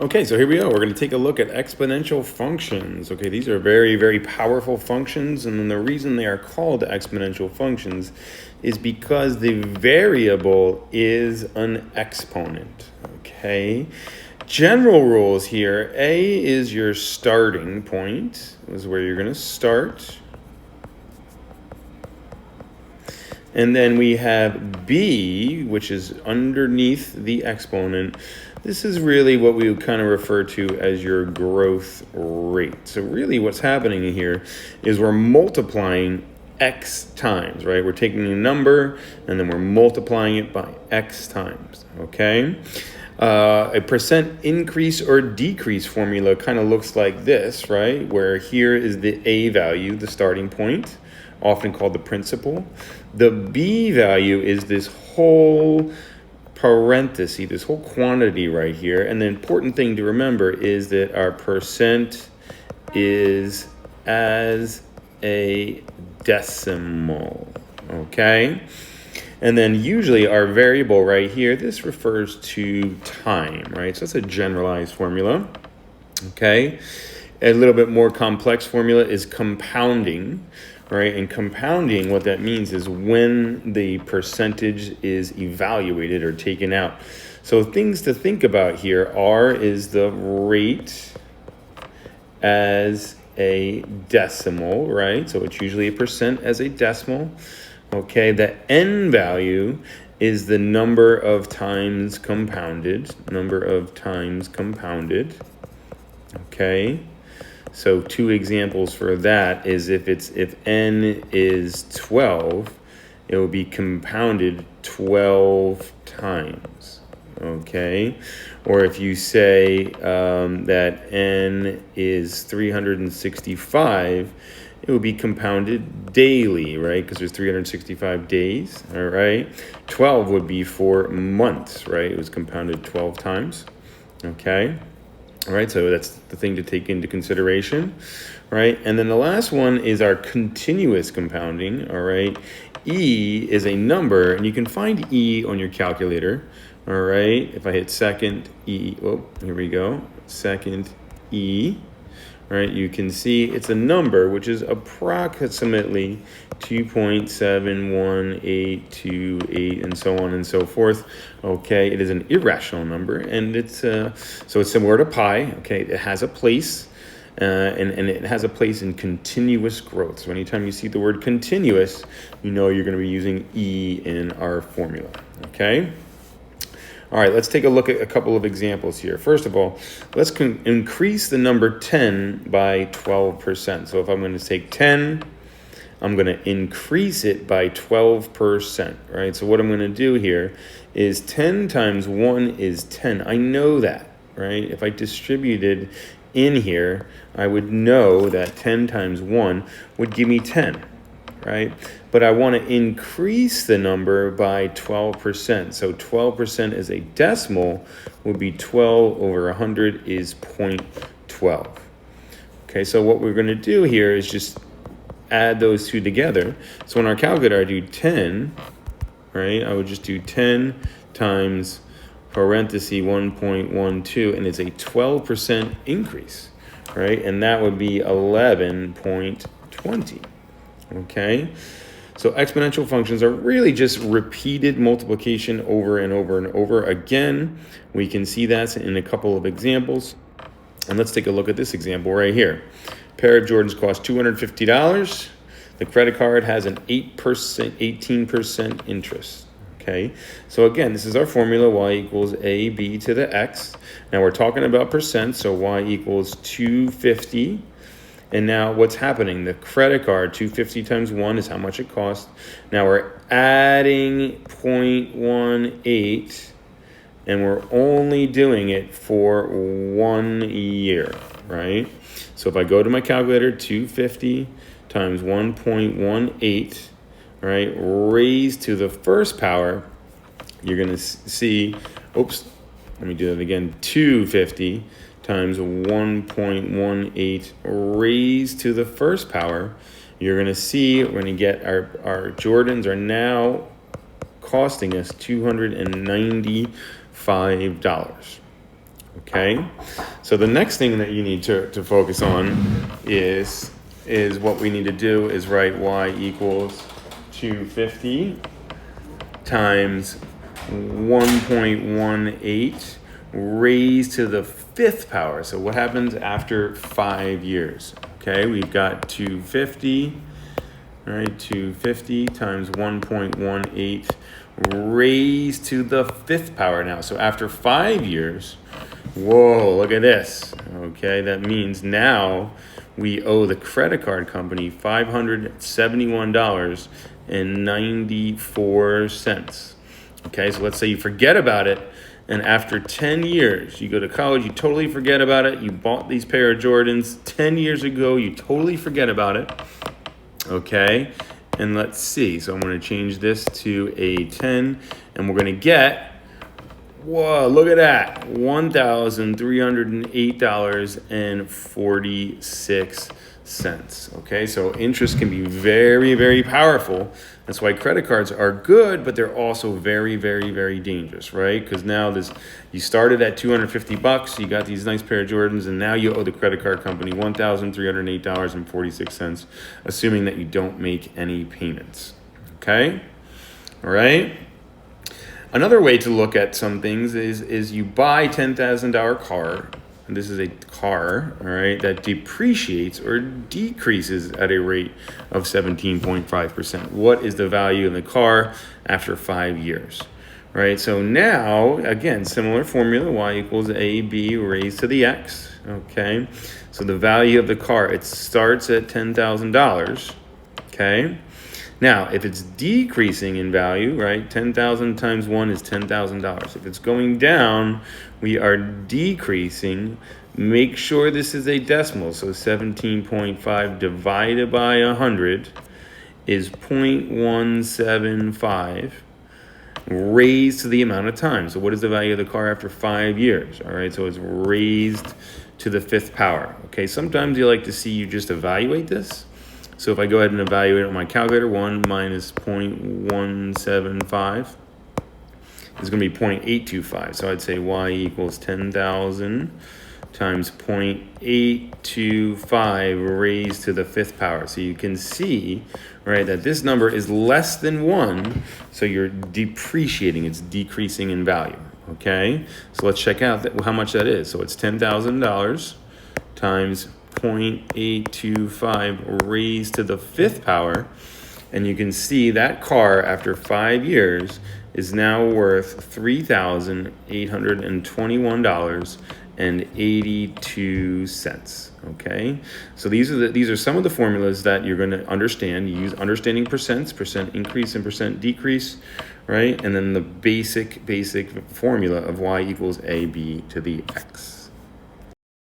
Okay, so here we go. We're going to take a look at exponential functions. Okay, these are very, very powerful functions, and then the reason they are called exponential functions is because the variable is an exponent. Okay, general rules here. A is your starting point. This is where you're going to start. And then we have b, which is underneath the exponent. This is really what we would kind of refer to as your growth rate. So really what's happening here is we're multiplying x times, right? We're taking a number and then we're multiplying it by x times, okay? A percent increase or decrease formula kind of looks like this, right? Where here is the a value, the starting point, often called the principal. The b value is this whole parenthesis, this whole quantity right here. And the important thing to remember is that our percent is as a decimal, okay? And then usually our variable right here, this refers to time, right? So that's a generalized formula, okay? A little bit more complex formula is compounding, right? And compounding, what that means is when the percentage is evaluated or taken out. So things to think about here is the rate as a decimal, right? So it's usually a percent as a decimal. Okay, the n value is the number of times compounded, okay? So two examples for that is if n is 12, it will be compounded 12 times, okay? Or if you say that n is 365, it will be compounded daily, right? Because there's 365 days, all right? 12 would be for months, right? It was compounded 12 times, okay? All right, so that's the thing to take into consideration, right? And then the last one is our continuous compounding, all right? E is a number, and you can find E on your calculator, all right? If I hit second E, oh, here we go, second E, right? You can see it's a number, which is approximately 2.71828 and so on and so forth. Okay, it is an irrational number, and it's so it's similar to pi. Okay, it has a place, and it has a place in continuous growth. So anytime you see the word continuous, you know you're going to be using E in our formula. Okay. All right, let's take a look at a couple of examples here. First of all, let's increase the number 10 by 12%. So if I'm going to take 10, I'm going to increase it by 12%, right? So what I'm going to do here is 10 times 1 is 10. I know that, right? If I distributed in here, I would know that 10 times 1 would give me 10, right? But I want to increase the number by 12%. So 12% as a decimal would be 12 over 100 is 0.12. Okay, so what we're going to do here is just add those two together. So in our calculator, I do 10, right? I would just do 10 times parenthesis 1.12, and it's a 12% increase, right? And that would be 11.20, okay? So exponential functions are really just repeated multiplication over and over and over again. We can see that in a couple of examples. And let's take a look at this example right here. A pair of Jordans cost $250. The credit card has an 18% interest. Okay, so again, this is our formula, y equals ab to the x. Now we're talking about percent, so y equals 250. And now what's happening? The credit card, 250 times 1 is how much it costs. Now we're adding 0.18, and we're only doing it for 1 year, right? So if I go to my calculator, 250 times 1.18, right, raised to the first power, you're going to see, oops, let me do that again, 250 times 1.18 raised to the first power, you're going to see we're going to get our Jordans are now costing us $295. Okay, so the next thing that you need to focus on is what we need to do is write y equals 250 times 1.18 raised to the fifth power. So what happens after 5 years? Okay, we've got 250, right? 250 times 1.18 raised to the fifth power now. So after 5 years, whoa, look at this. Okay, that means now we owe the credit card company $571.94. Okay, so let's say you forget about it, and after 10 years, you go to college, you totally forget about it. You bought these pair of Jordans 10 years ago, you totally forget about it. Okay, and let's see. So I'm going to change this to a 10, and we're going to get, whoa, look at that, $1,308.46. Okay, so interest can be very, very powerful. That's why credit cards are good, but they're also very, very, very dangerous, right? Because now you started at $250, you got these nice pair of Jordans, and now you owe the credit card company $1,308.46, assuming that you don't make any payments. Okay, all right. Another way to look at some things is you buy a $10,000 car. And this is a car, all right, that depreciates or decreases at a rate of 17.5%. What is the value of the car after 5 years? Right, so now, again, similar formula, y equals ab raised to the x, okay? So the value of the car, it starts at $10,000, okay? Now, if it's decreasing in value, right, 10,000 times 1 is $10,000. If it's going down, we are decreasing. Make sure this is a decimal. So 17.5 divided by 100 is 0.175 raised to the amount of time. So what is the value of the car after 5 years? All right, so it's raised to the fifth power. Okay, sometimes you like to see you just evaluate this. So if I go ahead and evaluate it on my calculator, 1 minus 0.175 is going to be 0.825. So I'd say y equals 10,000 times 0.825 raised to the fifth power. So you can see, right, that this number is less than 1. So you're depreciating. It's decreasing in value. Okay, so let's check out how much that is. So it's $10,000 times 0.825 raised to the fifth power, and you can see that car after 5 years is now worth $3,821.82. Okay, so these are some of the formulas that you're going to understand. You use understanding percents, percent increase and percent decrease, right? And then the basic formula of y equals ab to the x.